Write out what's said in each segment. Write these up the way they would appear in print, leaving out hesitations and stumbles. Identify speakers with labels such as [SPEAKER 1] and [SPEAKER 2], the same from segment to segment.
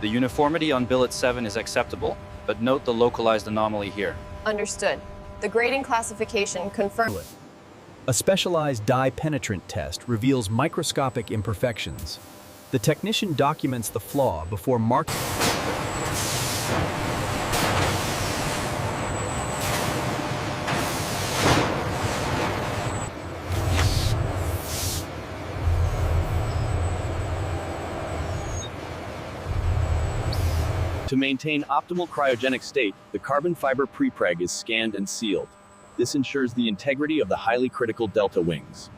[SPEAKER 1] uniformity on billet 7 is acceptable, but note the localized anomaly here.
[SPEAKER 2] Understood. The grading classification confirmed.
[SPEAKER 3] A specialized dye penetrant test reveals microscopic imperfections. The technician documents the flaw before marking.
[SPEAKER 4] To maintain optimal cryogenic state, the carbon fiber prepreg is scanned and sealed. This ensures the integrity of the highly critical delta wings.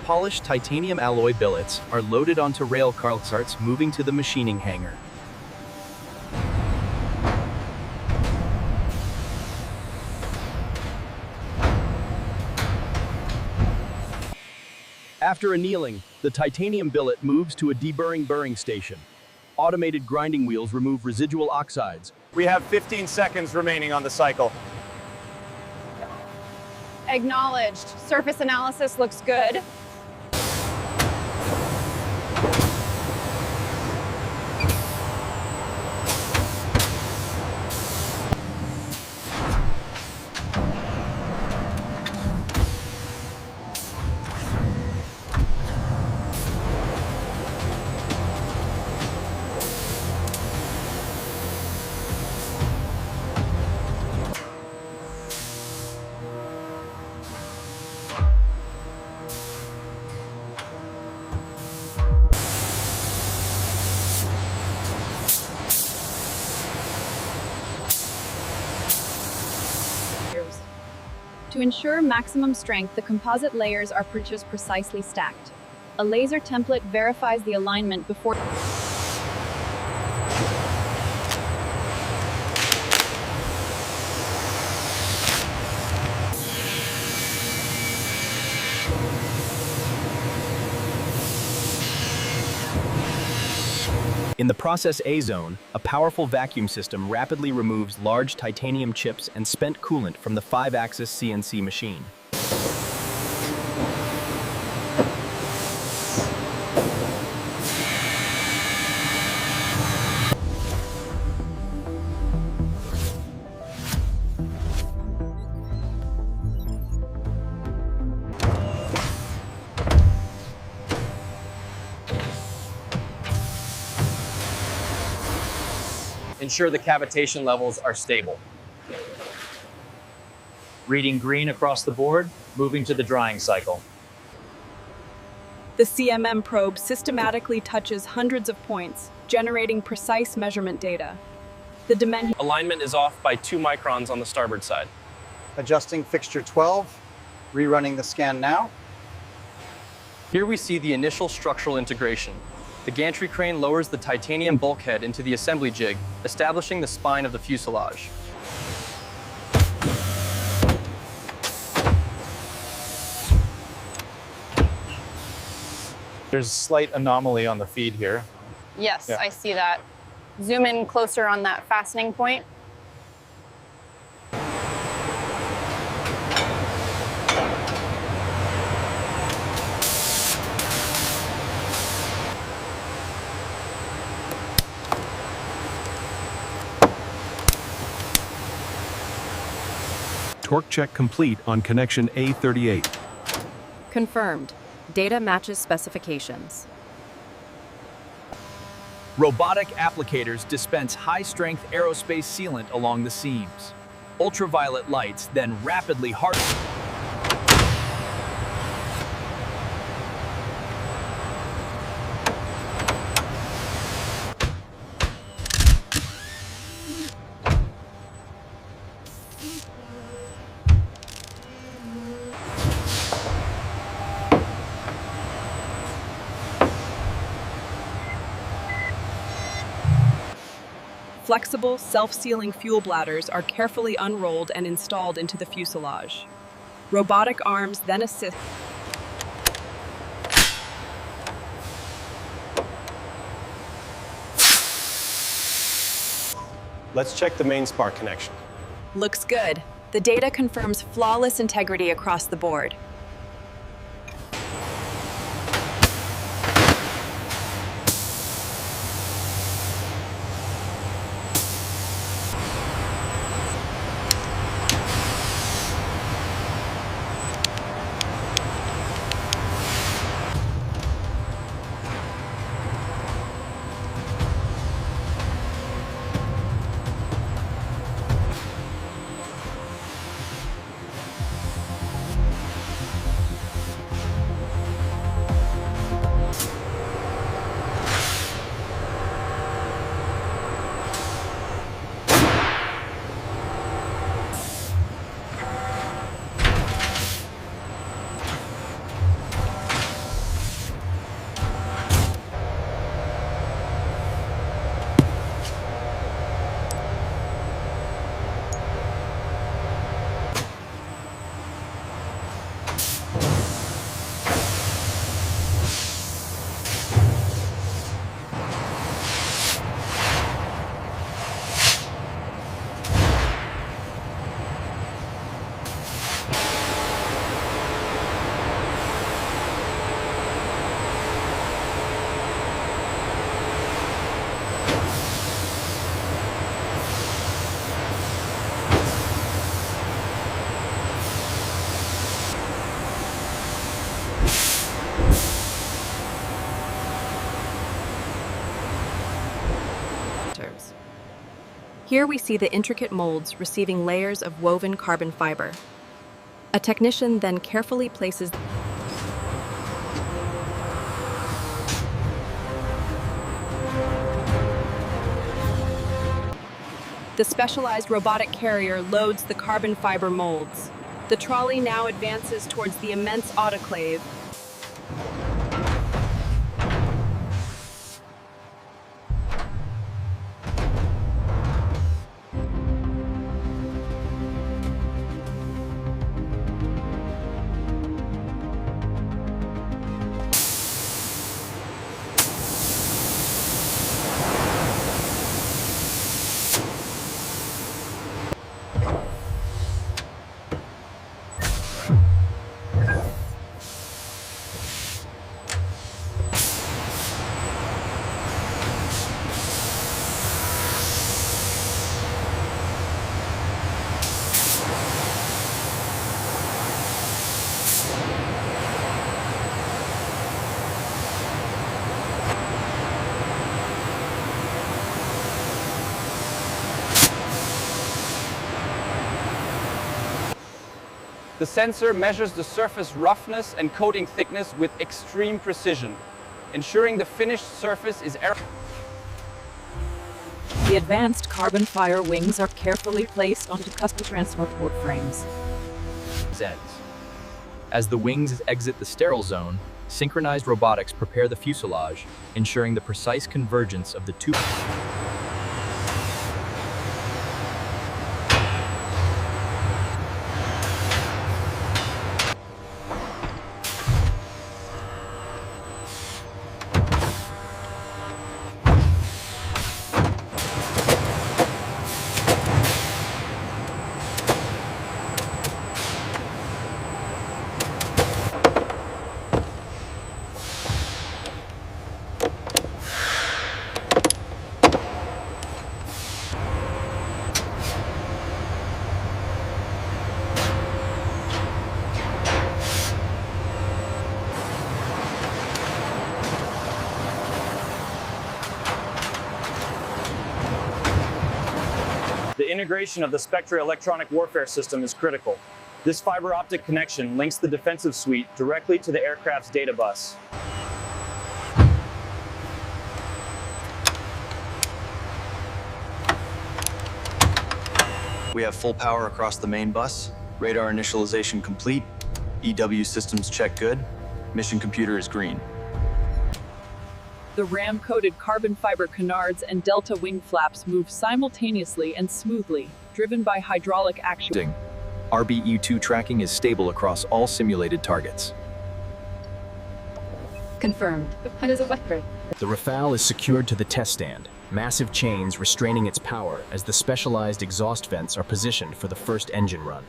[SPEAKER 3] Polished titanium alloy billets are loaded onto rail carts moving to the machining hangar. After annealing, the titanium billet moves to a burring station. Automated grinding wheels remove residual oxides.
[SPEAKER 5] We have 15 seconds remaining on the cycle.
[SPEAKER 2] Acknowledged. Surface analysis looks good.
[SPEAKER 6] To ensure maximum strength, the composite layers are precisely stacked. A laser template verifies the alignment before.
[SPEAKER 3] In the Process A zone, a powerful vacuum system rapidly removes large titanium chips and spent coolant from the 5-axis CNC machine.
[SPEAKER 7] Ensure the cavitation levels are stable. Reading green across the board, moving to the drying cycle.
[SPEAKER 8] The CMM probe systematically touches hundreds of points, generating precise measurement data. The dimension
[SPEAKER 9] alignment is off by 2 microns on the starboard side.
[SPEAKER 10] Adjusting fixture 12, rerunning the scan now.
[SPEAKER 9] Here we see the initial structural integration. The gantry crane lowers the titanium bulkhead into the assembly jig, establishing the spine of the fuselage.
[SPEAKER 5] There's a slight anomaly on the feed here.
[SPEAKER 2] Yes,
[SPEAKER 5] Yeah.
[SPEAKER 2] I see that. Zoom in closer on that fastening point.
[SPEAKER 11] Torque check complete on connection A38.
[SPEAKER 12] Confirmed. Data matches specifications.
[SPEAKER 3] Robotic applicators dispense high-strength aerospace sealant along the seams. Ultraviolet lights then rapidly harden.
[SPEAKER 8] Flexible, self-sealing fuel bladders are carefully unrolled and installed into the fuselage. Robotic arms then assist.
[SPEAKER 11] Let's check the main spark connection.
[SPEAKER 8] Looks good. The data confirms flawless integrity across the board.
[SPEAKER 12] Here we see the intricate molds receiving layers of woven carbon fiber. A technician then carefully places
[SPEAKER 8] the specialized robotic carrier loads the carbon fiber molds. The trolley now advances towards the immense autoclave.
[SPEAKER 1] The sensor measures the surface roughness and coating thickness with extreme precision, ensuring the finished surface is
[SPEAKER 13] The advanced carbon fiber wings are carefully placed onto custom transport frames.
[SPEAKER 3] Ends. As the wings exit the sterile zone, synchronized robotics prepare the fuselage, ensuring the precise convergence of the two.
[SPEAKER 5] The integration of the Spectra electronic warfare system is critical. This fiber optic connection links the defensive suite directly to the aircraft's data bus.
[SPEAKER 14] We have full power across the main bus, radar initialization complete, EW systems check good, mission computer is green.
[SPEAKER 13] The ram-coated carbon fiber canards and delta wing flaps move simultaneously and smoothly, driven by hydraulic action.
[SPEAKER 3] RBE-2 tracking is stable across all simulated targets.
[SPEAKER 15] Confirmed.
[SPEAKER 3] The Rafale is secured to the test stand, massive chains restraining its power as the specialized exhaust vents are positioned for the first engine run.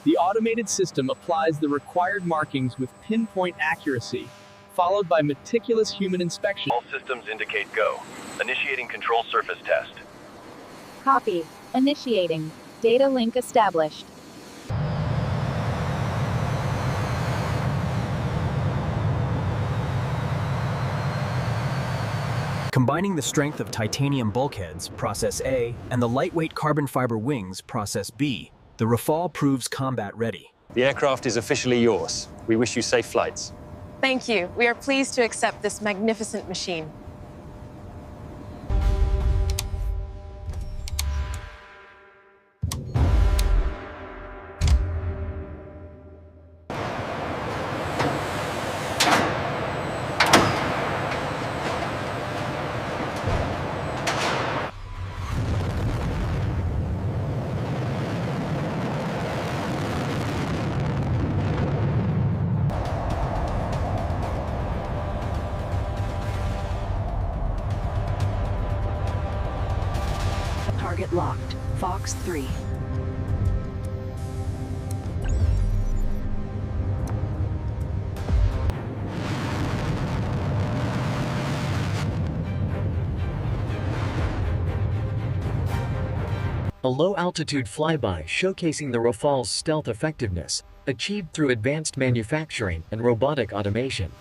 [SPEAKER 4] The automated system applies the required markings with pinpoint accuracy, followed by meticulous human inspection.
[SPEAKER 16] All systems indicate go. Initiating control surface test.
[SPEAKER 6] Copy. Initiating. Data link established.
[SPEAKER 3] Combining the strength of titanium bulkheads, Process A, and the lightweight carbon fiber wings, Process B, the Rafale proves combat ready.
[SPEAKER 5] The aircraft is officially yours. We wish you safe flights.
[SPEAKER 17] Thank you. We are pleased to accept this magnificent machine.
[SPEAKER 15] Target locked. Fox 3.
[SPEAKER 18] A low-altitude flyby showcasing the Rafale's stealth effectiveness, achieved through advanced manufacturing and robotic automation.